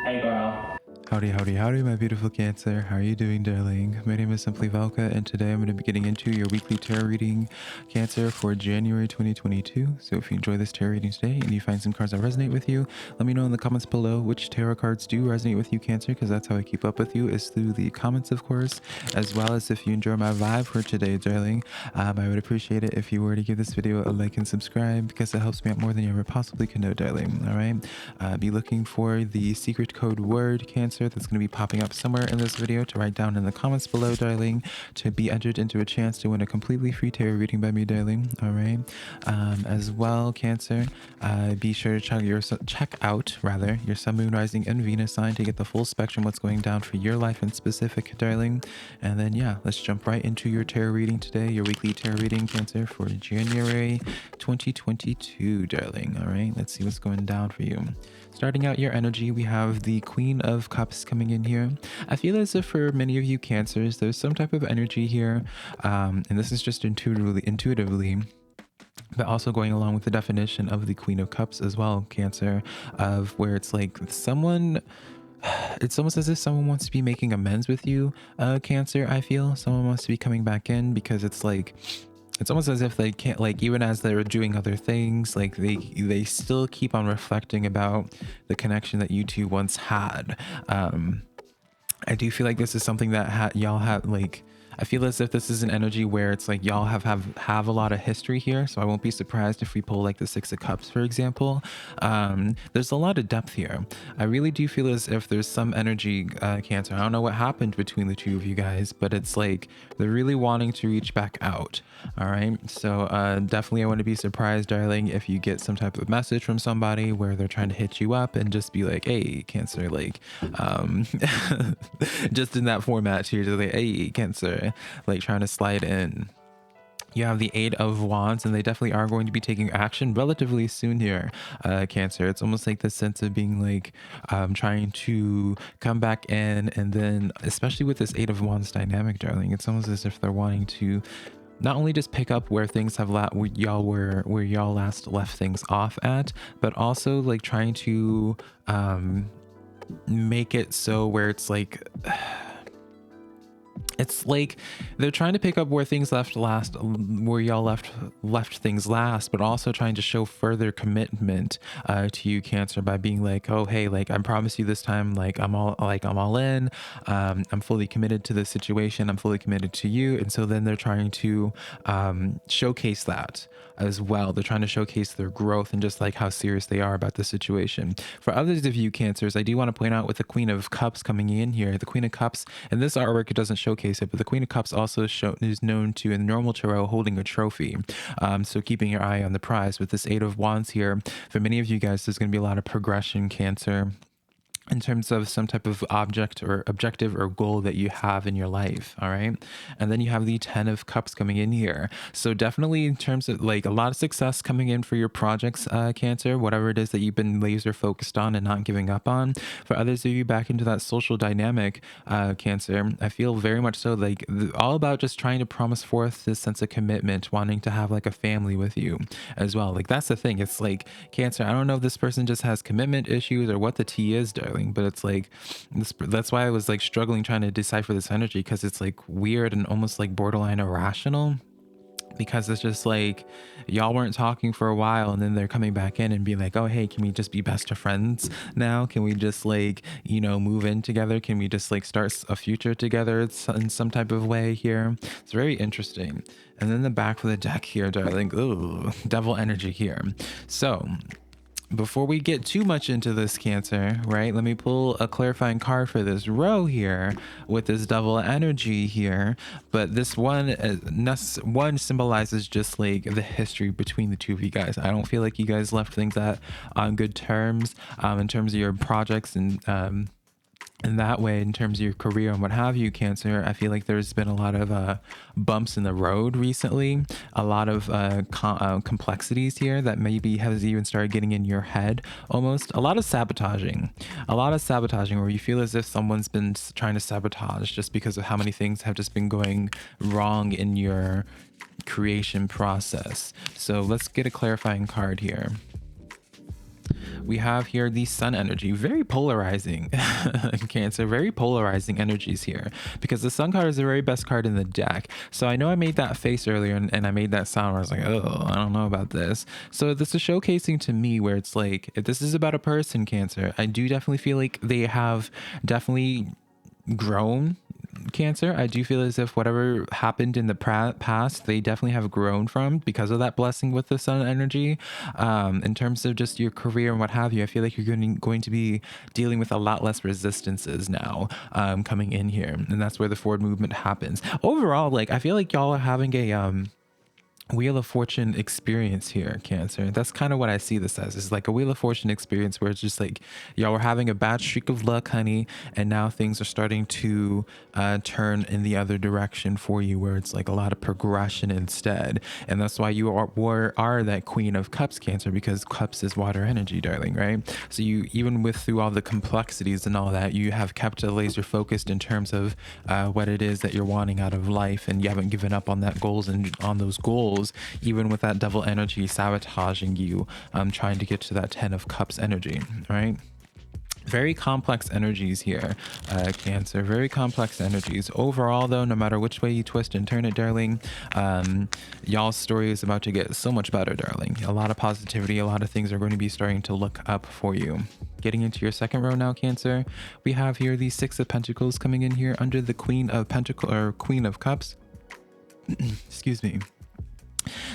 Hey girl. Howdy, howdy, howdy, my beautiful Cancer. How are you doing, darling? My name is SimplyVelca, and today I'm going to be getting into your weekly tarot reading, Cancer, for January 2022. So if you enjoy this tarot reading today and you find some cards that resonate with you, let me know in the comments below which tarot cards do resonate with you, Cancer, because that's how I keep up with you, is through the comments, of course, as well as if you enjoy my vibe for today, darling. I would appreciate it if you were to give this video a like and subscribe, because it helps me out more than you ever possibly could know, darling. All right? Be looking for the secret code word, Cancer, that's going to be popping up somewhere in this video to write down in the comments below, darling, to be entered into a chance to win a completely free tarot reading by me, darling. All right. As well, Cancer, be sure to check out your sun, moon, rising, and Venus sign to get the full spectrum what's going down for your life in specific, darling. And then yeah, let's jump right into your tarot reading today, your weekly tarot reading, Cancer, for January 2022, darling. All right, let's see what's going down for you. Starting out your energy, we have the Queen of Cups coming in here. I feel as if for many of you Cancers, there's some type of energy here, and this is just intuitively, but also going along with the definition of the Queen of Cups as well, Cancer, of where it's like someone, it's almost as if someone wants to be making amends with you, Cancer. I feel someone wants to be coming back in, because it's like, it's almost as if they can't, like, even as they're doing other things, like they still keep on reflecting about the connection that you two once had. I do feel like this is something that y'all have, like, I feel as if this is an energy where it's like y'all have a lot of history here, so I won't be surprised if we pull like the Six of Cups, for example. There's a lot of depth here. I really do feel as if there's some energy, Cancer. I don't know what happened between the two of you guys, but it's like they're really wanting to reach back out. All right, so definitely I want to be surprised, darling, if you get some type of message from somebody where they're trying to hit you up and just be like, hey, Cancer, like, just in that format here, to like, hey, Cancer, like trying to slide in. You have the Eight of Wands, and they definitely are going to be taking action relatively soon here, Cancer. It's almost like this sense of being like trying to come back in, and then especially with this Eight of Wands dynamic, darling, it's almost as if they're wanting to not only just pick up where things have where y'all last left things off at, but also like trying to make it so where it's like it's like they're trying to pick up where things where y'all left things last, but also trying to show further commitment to you, Cancer, by being like, oh hey, like I promise you this time, like I'm all in, I'm fully committed to this situation, I'm fully committed to you. And so then they're trying to showcase that as well. They're trying to showcase their growth and just like how serious they are about the situation. For others of you Cancers, I do want to point out with the Queen of Cups coming in here, the Queen of Cups, and this artwork, it doesn't showcase it, but the Queen of Cups also is known to, in normal tarot, holding a trophy. So keeping your eye on the prize. With this Eight of Wands here, for many of you guys, there's going to be a lot of progression, Cancer, in terms of some type of object or objective or goal that you have in your life. All right. And then you have the Ten of Cups coming in here. So definitely in terms of like a lot of success coming in for your projects, Cancer, whatever it is that you've been laser focused on and not giving up on. For others of you back into that social dynamic, Cancer, I feel very much so like all about just trying to promise forth this sense of commitment, wanting to have like a family with you as well. Like that's the thing. It's like, Cancer, I don't know if this person just has commitment issues or what the tea is, darling, but it's like that's why I was like struggling trying to decipher this energy, because it's like weird and almost like borderline irrational, because it's just like y'all weren't talking for a while, and then they're coming back in and being like, oh hey, can we just be best of friends now? Can we just like, you know, move in together? Can we just like start a future together in some type of way here? It's very interesting. And then the back of the deck here, darling, ooh, devil energy here. So before we get too much into this, Cancer, right, let me pull a clarifying card for this row here with this double energy here. But this one symbolizes just like the history between the two of you guys. I don't feel like you guys left things on good terms in terms of your projects, and in that way, in terms of your career and what have you, Cancer. I feel like there's been a lot of bumps in the road recently, a lot of complexities here that maybe has even started getting in your head, almost a lot of sabotaging where you feel as if someone's been trying to sabotage just because of how many things have just been going wrong in your creation process. So let's get a clarifying card here. we have here the sun energy, very polarizing. Cancer, very polarizing energies here, because the sun card is the very best card in the deck. So I know I made that face earlier, and I made that sound where I was like, oh, I don't know about this. So this is showcasing to me where it's like, if this is about a person, Cancer, I do definitely feel like they have definitely grown. Cancer, I do feel as if whatever happened in the past, they definitely have grown from, because of that blessing with the sun energy. In terms of just your career and what have you, I feel like you're going to be dealing with a lot less resistances now, coming in here, and that's where the forward movement happens. Overall, like, I feel like y'all are having a Wheel of Fortune experience here, Cancer. That's kind of what I see this as. It's like a Wheel of Fortune experience where it's just like y'all were having a bad streak of luck, honey, and now things are starting to turn in the other direction for you, where it's like a lot of progression instead. And that's why you are that Queen of Cups, Cancer, because Cups is water energy, darling, right? So you, even with through all the complexities and all that, you have kept a laser focused in terms of what it is that you're wanting out of life, and you haven't given up on that goals and on those goals, even with that devil energy sabotaging you, trying to get to that 10 of Cups energy, right? Very complex energies here, Cancer, very complex energies. Overall though, no matter which way you twist and turn it, darling, y'all's story is about to get so much better, darling. A lot of positivity, a lot of things are going to be starting to look up for you. Getting into your second row now, Cancer, we have here the Six of Pentacles coming in here under the Queen of Pentacles, or Queen of Cups. Excuse me.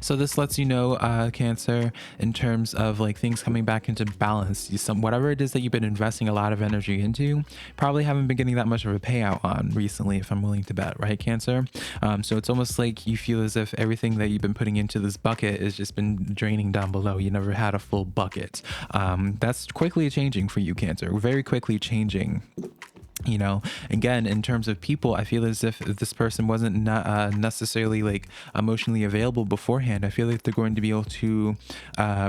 So this lets you know, Cancer, in terms of like things coming back into balance. Whatever it is that you've been investing a lot of energy into, probably haven't been getting that much of a payout on recently, if I'm willing to bet, right, Cancer? So it's almost like you feel as if everything that you've been putting into this bucket has just been draining down below. You never had a full bucket. That's quickly changing for you, Cancer, very quickly changing. You know, again, in terms of people, I feel as if this person wasn't necessarily like emotionally available beforehand. I feel like they're going to be able to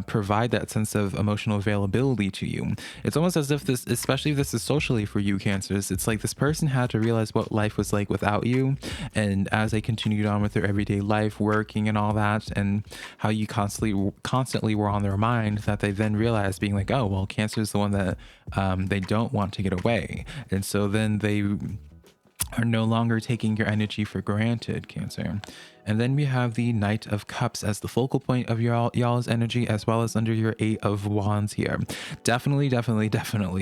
provide that sense of emotional availability to you. It's almost as if this, especially if this is socially for you, Cancers, it's like this person had to realize what life was like without you, and as they continued on with their everyday life, working and all that, and how you constantly were on their mind, that they then realized, being like, oh well, Cancer is the one that they don't want to get away. And so then they are no longer taking your energy for granted, Cancer. And then we have the Knight of Cups as the focal point of y'all's energy, as well as under your Eight of Wands here. Definitely,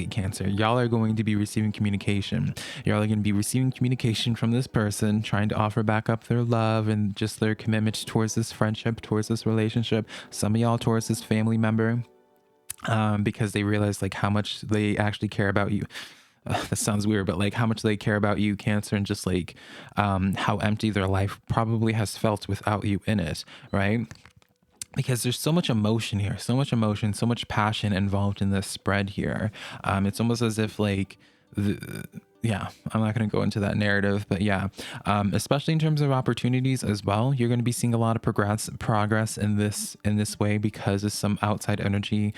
Cancer, y'all are going to be receiving communication. Y'all are going to be receiving communication from this person, trying to offer back up their love and just their commitment towards this friendship, towards this relationship. Some of y'all towards this family member, because they realize like how much they actually care about you. That sounds weird, but like how much they care about you, Cancer, and just like how empty their life probably has felt without you in it, right? Because there's so much emotion here, so much emotion, so much passion involved in this spread here. It's almost as if like yeah, I'm not going to go into that narrative, but yeah, especially in terms of opportunities as well, you're going to be seeing a lot of progress in this way, because of some outside energy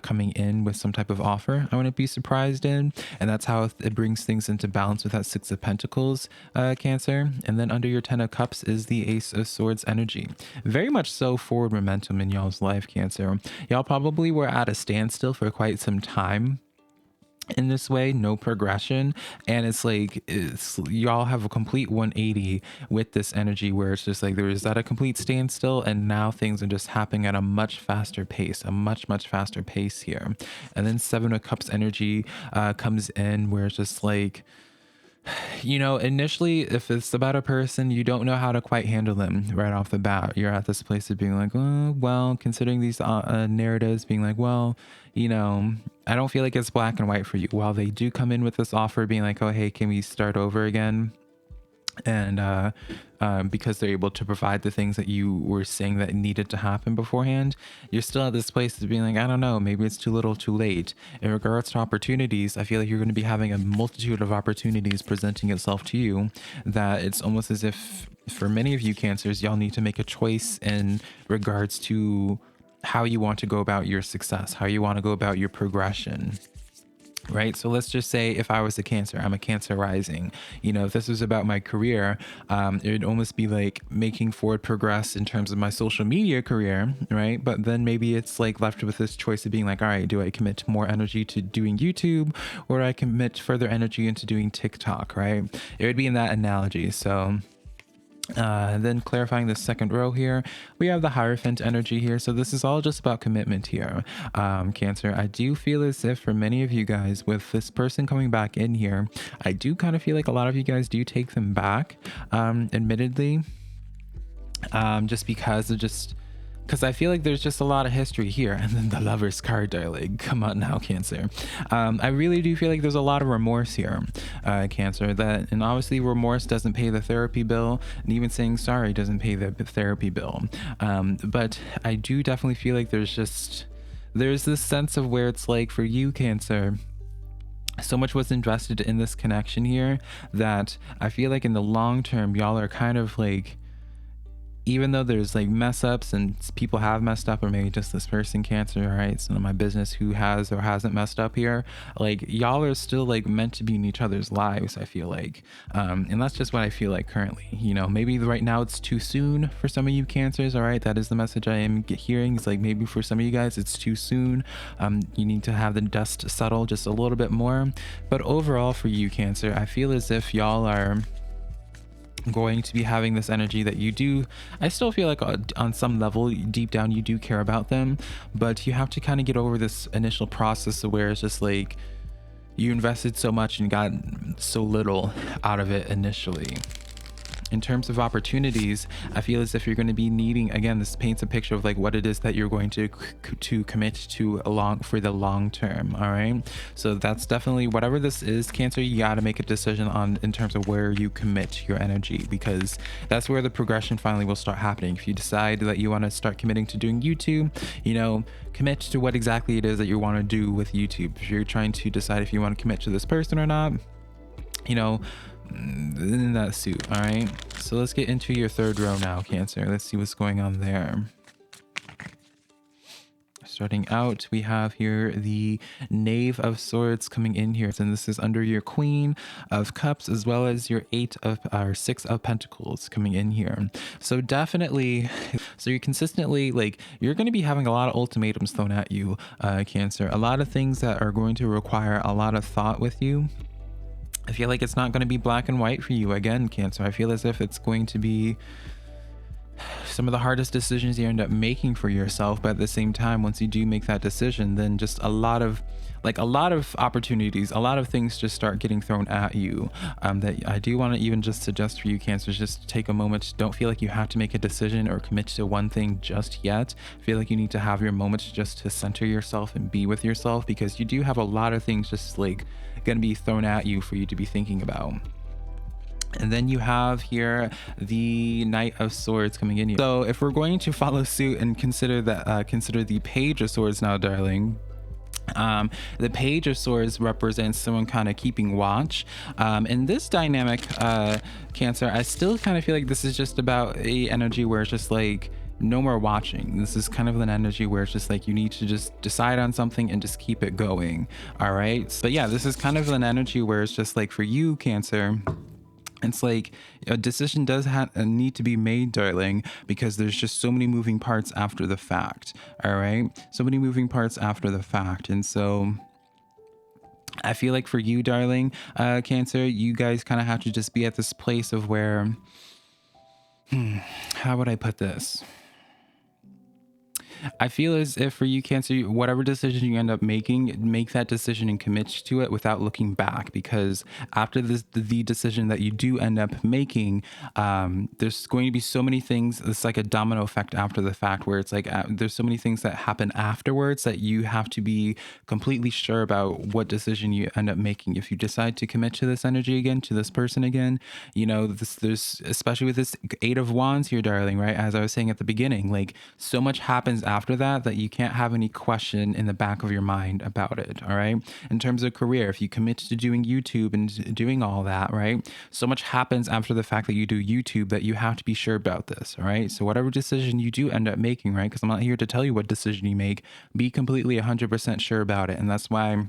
coming in with some type of offer. I wouldn't be surprised in, and that's how it brings things into balance with that Six of Pentacles, Cancer. And then under your Ten of Cups is the Ace of Swords energy. Very much so forward momentum in y'all's life, Cancer. Y'all probably were at a standstill for quite some time in this way, no progression, and it's like y'all have a complete 180 with this energy, where it's just like there is at a complete standstill, and now things are just happening at a much faster pace, a much faster pace here. And then Seven of Cups energy comes in, where it's just like, you know, initially, if it's about a person, you don't know how to quite handle them right off the bat. You're at this place of being like, oh, well, considering these narratives, being like, well, you know, I don't feel like it's black and white for you. While they do come in with this offer being like, oh, hey, can we start over again? And because they're able to provide the things that you were saying that needed to happen beforehand, you're still at this place of being like, I don't know, maybe it's too little too late. In regards to opportunities, I feel like you're going to be having a multitude of opportunities presenting itself to you, that it's almost as if for many of you Cancers, y'all need to make a choice in regards to how you want to go about your success, how you want to go about your progression. right? So let's just say if I was a Cancer, I'm a Cancer rising. You know, if this was about my career, it would almost be like making forward progress in terms of my social media career, right? But then maybe it's like left with this choice of being like, all right, do I commit more energy to doing YouTube, or do I commit further energy into doing TikTok, right? It would be in that analogy. So then clarifying the second row here, we have the Hierophant energy here. So this is all just about commitment here. Cancer, I do feel as if for many of you guys, with this person coming back in here, I do kind of feel like a lot of you guys do take them back, admittedly, just because I feel like there's just a lot of history here. And then the Lover's card, darling. Come on now, Cancer. I really do feel like there's a lot of remorse here, Cancer. And obviously remorse doesn't pay the therapy bill, and even saying sorry doesn't pay the therapy bill. But I do definitely feel like there's this sense of where it's like for you, Cancer, so much was invested in this connection here that I feel like in the long term, y'all are kind of like, even though there's like mess ups and people have messed up, or maybe just this person, Cancer, right? It's none of my business who has or hasn't messed up here. Like, y'all are still like meant to be in each other's lives, I feel like. And that's just what I feel like currently. You know, maybe right now it's too soon for some of you Cancers, all right? That is the message I am hearing. It's like maybe for some of you guys it's too soon. You need to have the dust settle just a little bit more. But overall for you, Cancer, I feel as if y'all are going to be having this energy that you do. I still feel like on some level deep down you do care about them, but you have to kind of get over this initial process of where it's just like you invested so much and got so little out of it initially. In terms of opportunities, I feel as if you're going to be needing, again, this paints a picture of like what it is that you're going to commit to for the long term. All right, so that's definitely whatever this is, Cancer, you got to make a decision on in terms of where you commit your energy, because that's where the progression finally will start happening. If you decide that you want to start committing to doing YouTube, you know, commit to what exactly it is that you want to do with YouTube. If you're trying to decide if you want to commit to this person or not, you know, in that suit. All right, so let's get into your third row now, Cancer. Let's see what's going on there. Starting out, we have here the Knave of Swords coming in here, and this is under your Queen of Cups as well as your Six of Pentacles coming in here. So definitely, so you're consistently like, you're going to be having a lot of ultimatums thrown at you, Cancer. A lot of things that are going to require a lot of thought with you. I feel like it's not going to be black and white for you again, Cancer. I feel as if it's going to be some of the hardest decisions you end up making for yourself, but at the same time, once you do make that decision, then just a lot of opportunities, a lot of things just start getting thrown at you, that I do want to even just suggest for you, Cancer, just take a moment. Don't feel like you have to make a decision or commit to one thing just yet. I feel like you need to have your moments just to center yourself and be with yourself, because you do have a lot of things just like going to be thrown at you for you to be thinking about. And then you have here the Knight of Swords coming in here. So if we're going to follow suit and consider the Page of Swords now, darling, the Page of Swords represents someone kind of keeping watch. In this dynamic, Cancer, I still kind of feel like this is just about a energy where it's just like, no more watching. This is kind of an energy where it's just like you need to just decide on something and just keep it going. All right, but yeah, this is kind of an energy where it's just like for you, Cancer, it's like a decision does need to be made, darling, because there's just so many moving parts after the fact. All right, so many moving parts after the fact. And so I feel like for you, darling, Cancer, you guys kind of have to just be at this place of where, how would I put this? I feel as if for you, Cancer, whatever decision you end up making, make that decision and commit to it without looking back, because after the decision that you do end up making, there's going to be so many things. It's like a domino effect after the fact, where it's like there's so many things that happen afterwards that you have to be completely sure about what decision you end up making. If you decide to commit to this energy again, to this person again, you know, there's especially with this Eight of Wands here, darling, right? As I was saying at the beginning, like so much happens after that you can't have any question in the back of your mind about it. All right, in terms of career, if you commit to doing YouTube and doing all that, right, so much happens after the fact that you do YouTube that you have to be sure about this. All right, so whatever decision you do end up making, right, because I'm not here to tell you what decision you make, be completely 100% sure about it. And that's why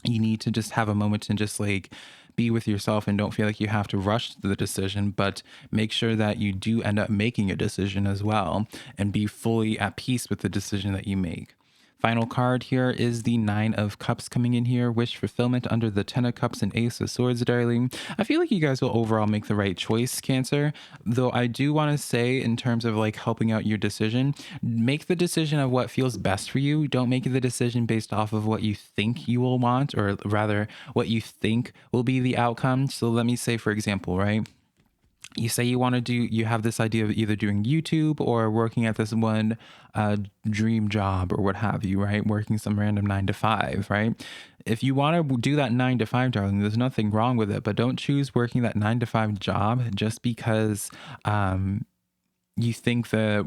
You need to just have a moment and just like be with yourself and don't feel like you have to rush to the decision, but make sure that you do end up making a decision as well and be fully at peace with the decision that you make. Final card here is the Nine of Cups coming in here. Wish fulfillment under the Ten of Cups and Ace of Swords, darling. I feel like you guys will overall make the right choice, Cancer. Though I do want to say, in terms of like helping out your decision, make the decision of what feels best for you. Don't make the decision based off of what you think you will want, or rather, what you think will be the outcome. So let me say, for example, right? You say you want to do, you have this idea of either doing YouTube or working at this one dream job or what have you, right? Working some random 9 to 5, right? If you want to do that 9 to 5, darling, there's nothing wrong with it, but don't choose working that 9 to 5 job just because you think that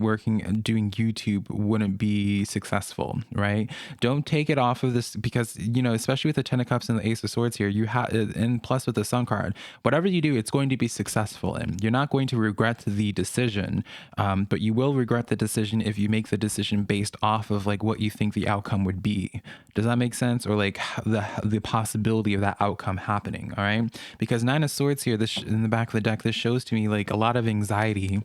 doing YouTube wouldn't be successful, right? Don't take it off of this because, you know, especially with the Ten of Cups and the Ace of Swords here, you have, and plus with the Sun card, whatever you do, it's going to be successful in. You're not going to regret the decision, but you will regret the decision if you make the decision based off of like what you think the outcome would be. Does that make sense? Or like the possibility of that outcome happening, all right? Because Nine of Swords here, this in the back of the deck, this shows to me like a lot of anxiety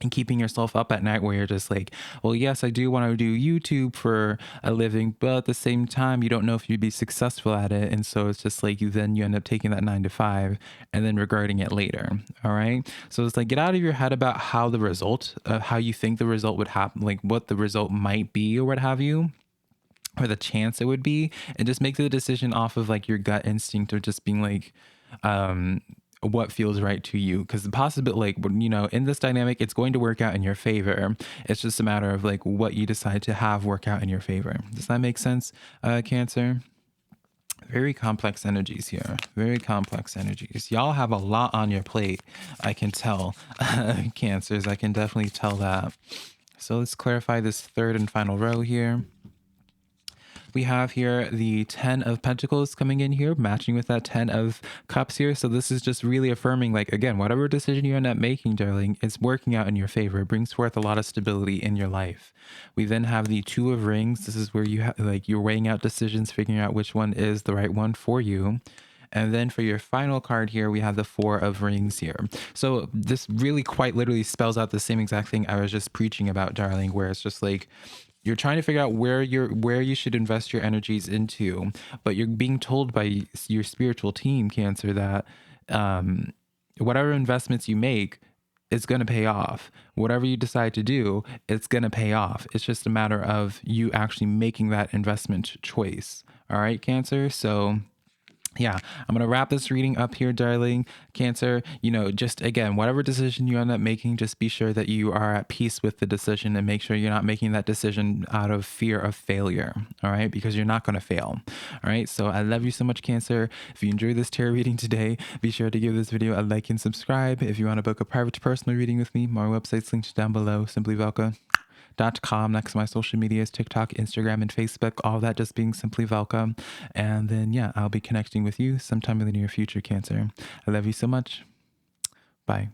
and keeping yourself up at night where you're just like, well, yes, I do want to do YouTube for a living, but at the same time, you don't know if you'd be successful at it. And so it's just like you end up taking that 9 to 5 and then regretting it later. All right. So it's like, get out of your head about how the result, how you think the result would happen, like what the result might be or what have you, or the chance it would be, and just make the decision off of like your gut instinct or just being like, what feels right to you, because the possibility, like, you know, in this dynamic, it's going to work out in your favor. It's just a matter of like what you decide to have work out in your favor. Does that make sense, Cancer? Very complex energies here. Very complex energies. Y'all have a lot on your plate, I can tell. Cancers, I can definitely tell that. So let's clarify this third and final row here. We have here the 10 of Pentacles coming in here, matching with that 10 of Cups here. So this is just really affirming, like, again, whatever decision you end up making, darling, it's working out in your favor. It brings forth a lot of stability in your life. We then have the 2 of Rings. This is where you have, like, you're weighing out decisions, figuring out which one is the right one for you. And then for your final card here, we have the 4 of Rings here. So this really quite literally spells out the same exact thing I was just preaching about, darling, where it's just like, you're trying to figure out where you should invest your energies into, but you're being told by your spiritual team, Cancer, that whatever investments you make, it's going to pay off. Whatever you decide to do, it's going to pay off. It's just a matter of you actually making that investment choice. All right, Cancer? So yeah, I'm going to wrap this reading up here, darling. Cancer, you know, just again, whatever decision you end up making, just be sure that you are at peace with the decision and make sure you're not making that decision out of fear of failure. All right, because you're not going to fail. All right, so I love you so much, Cancer. If you enjoyed this tarot reading today, be sure to give this video a like and subscribe. If you want to book a private personal reading with me, my website's linked down below, SimplyVelca.com. Next to my social medias, TikTok, Instagram, and Facebook, all that just being SimplyVelca. And then, yeah, I'll be connecting with you sometime in the near future, Cancer. I love you so much. Bye.